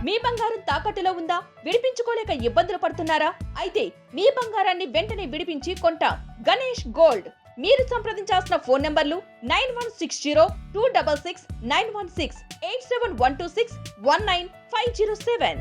మీ బంగారం తాకట్టులో ఉందా? విడిపించుకోలేక ఇబ్బందులు పడుతున్నారా? అయితే మీ బంగారాన్ని వెంటనే విడిపించి కొంటాం. గణేష్ గోల్డ్. మీరు సంప్రదించాల్సిన ఫోన్ నంబర్లు 9160-266-916, 8712619507.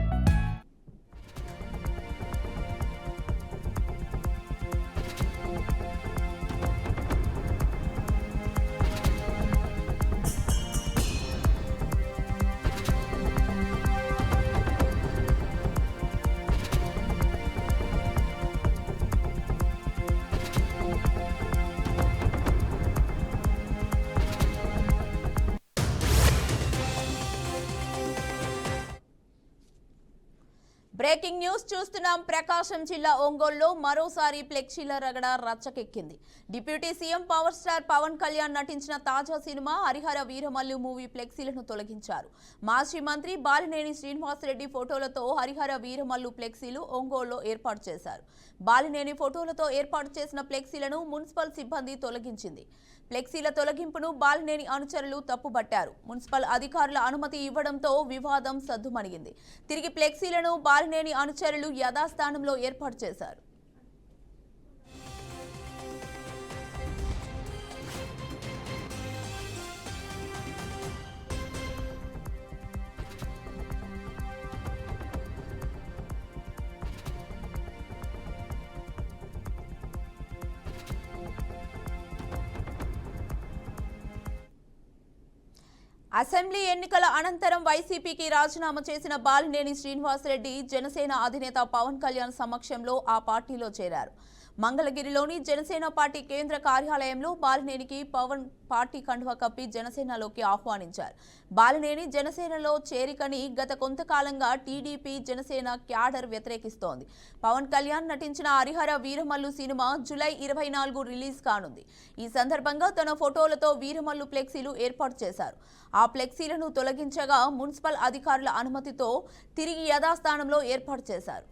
బ్రేకింగ్ న్యూస్ చూస్తున్నాం. ప్రకాశం జిల్లా ఒంగోలులో మరోసారి ఫ్లెక్సీల రగడ రచ్చకెక్కింది. Deputy CM power star Pawan Kalyan నటించిన తాజా సినిమా హరిహర వీరమల్లు మూవీ ఫ్లెక్సీలను తొలగించారు. మాజీ మంత్రి బాలినేని శ్రీనివాసరెడ్డి ఫోటోలతో హరిహర వీరమల్లు ఫ్లెక్సీలు ఒంగోలులో ఏర్పాటు చేశారు. బాలినేని ఫోటోలతో ఏర్పాటు చేసిన ఫ్లెక్సీలను మున్సిపల్ సిబ్బంది తొలగించింది. ఫ్లెక్సీల తొలగింపును బాలినేని అనుచరులు తప్పుబట్టారు. మున్సిపల్ అధికారుల అనుమతి ఇవ్వడంతో వివాదం సద్దుమణిగింది. తిరిగి ఫ్లెక్సీలను బాలినేని అనుచరులు యథాస్థానంలో ఏర్పాటు చేశారు. అసెంబ్లీ ఎన్నికల అనంతరం వైసీపీకి రాజీనామా చేసిన బాలినేని శ్రీనివాసరెడ్డి జనసేన అధినేత పవన్ కళ్యాణ్ సమక్షంలో ఆ పార్టీలో చేరారు. మంగళగిరిలోని జనసేన పార్టీ కేంద్ర కార్యాలయంలో బాలినేనికి పవన్ పార్టీ కండువా కప్పి జనసేనలోకి ఆహ్వానించారు. బాలినేని జనసేనలో చేరికని గత కొంతకాలంగా టీడీపీ జనసేన క్యాడర్ వ్యతిరేకిస్తోంది. పవన్ కళ్యాణ్ నటించిన Harihara Veeramallu cinema July 24 release కానుంది. ఈ సందర్భంగా తన ఫోటోలతో వీరమల్లు ఫ్లెక్సీలు ఏర్పాటు చేశారు. ఆ ఫ్లెక్సీలను తొలగించగా మున్సిపల్ అధికారుల అనుమతితో తిరిగి యథాస్థానంలో ఏర్పాటు చేశారు.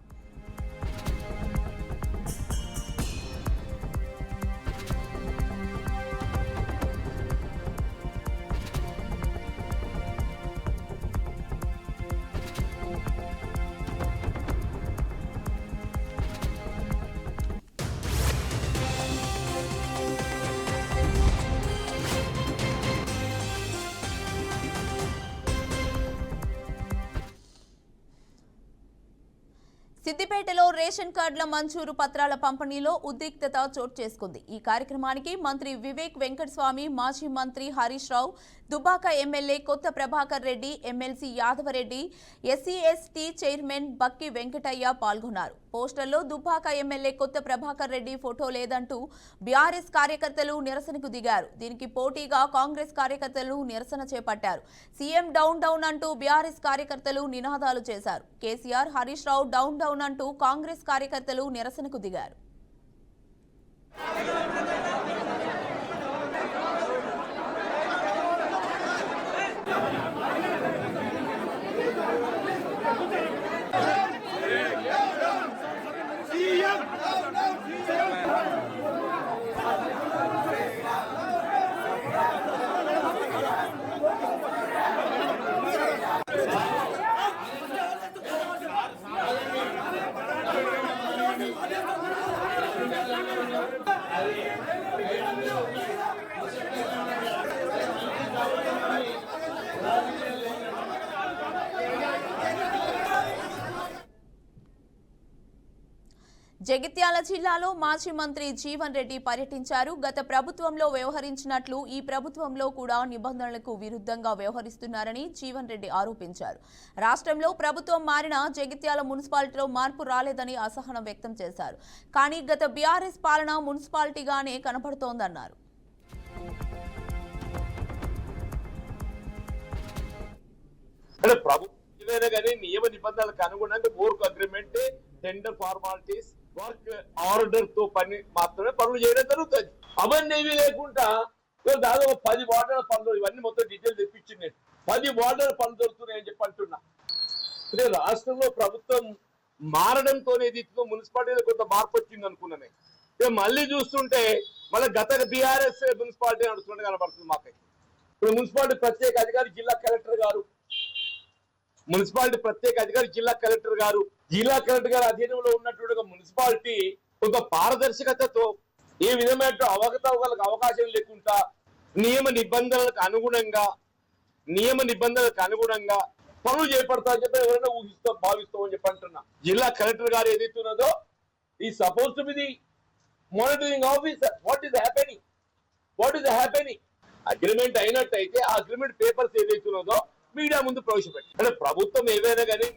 సిద్దిపేటలో రేషన్ కార్డుల మంజూరు పత్రాల పంపిణీలో ఉద్రిక్తత చోటు చేసుకుంది. ఈ కార్యక్రమానికి మంత్రి వివేక్ వెంకటస్వామి, మాజీ మంత్రి హరీష్ రావు, దుబ్బాక ఎమ్మెల్యే కొత్త ప్రభాకర్ రెడ్డి, ఎమ్మెల్సీ యాదవరెడ్డి, ఎస్సీ/ఎస్టీ చైర్మన్ బక్కి వెంకటయ్య పాల్గొన్నారు. పోస్టర్లో దుబ్బాక ఎమ్మెల్యే కొత్త ప్రభాకర్ రెడ్డి ఫోటో లేదంటూ బీఆర్ఎస్ కార్యకర్తలు నిరసనకు దిగారు. దీనికి పోటీగా కాంగ్రెస్ కార్యకర్తలు నిరసన చేపట్టారు. సీఎం డౌన్ డౌన్ అంటూ బీఆర్ఎస్ కార్యకర్తలు నినాదాలు చేశారు. కేసీఆర్, హరీష్ రావు డౌన్ డౌన్ అంటూ కాంగ్రెస్ కార్యకర్తలు నిరసనకు దిగారు. జగిత్యాల జిల్లాలో మాజీ మంత్రి జీవన్ రెడ్డి పర్యటించారు. గత ప్రభుత్వంలో వ్యవహరించినట్లు ఈ ప్రభుత్వంలో కూడా నిబంధనలకు విరుద్ధంగా వ్యవహరిస్తున్నారని జీవన్ రెడ్డి ఆరోపించారు. రాష్ట్రంలో ప్రభుత్వం మారినా జగిత్యాల మున్సిపాలిటీలో మార్పు రాలేదని అసహనం వ్యక్తం చేశారు. కానీ గత బీఆర్ఎస్ పాలన మున్సిపాలిటీగానే కనబడుతోందన్నారు. నియమ నిబంధనలకు అనుగుణంగా work agreement, tender formalities, work order తో పని మాత్రమే పనులు చేయడం జరుగుతుంది. అవన్నీ ఏమీ లేకుండా దాదాపు 10 వార్డుల పనులు, ఇవన్నీ మొత్తం డీటెయిల్ తెప్పించి నేను 10 వార్డుల పనులు దొరుకుతున్నాయని చెప్పి అంటున్నా. అంటే రాష్ట్రంలో ప్రభుత్వం మారడంతోనే మున్సిపాలిటీలో కొంత మార్పు వచ్చింది అనుకున్నాను. మళ్ళీ చూస్తుంటే మళ్ళీ గత బీఆర్ఎస్ మున్సిపాలిటీ నడుస్తున్నట్టు కనబడుతుంది మాకైతే. ఇప్పుడు మున్సిపాలిటీ ప్రత్యేక అధికారి జిల్లా కలెక్టర్ గారు మున్సిపాలిటీ ప్రత్యేక అధికారి జిల్లా కలెక్టర్ గారు అధీనంలో ఉన్నటువంటి ఒక మున్సిపాలిటీ ఒక పారదర్శకతతో ఏ విధమైన అవకతవకలకు అవకాశం లేకుండా నియమ నిబంధనలకు అనుగుణంగా పనులు చేపడతామని చెప్పి ఎవరైనా భావిస్తామని చెప్పి అంటున్నా. జిల్లా కలెక్టర్ గారు ఏదైతే ఉన్నదో ఈ suppose to be the monitoring officer. What is happening? Agreement అయినట్టయితే ఆ అగ్రిమెంట్ పేపర్స్ ఏదైతే ఉన్నదో మీడియా ముందు ప్రవేశపెట్టి, అంటే ప్రభుత్వం ఏదైనా కానీ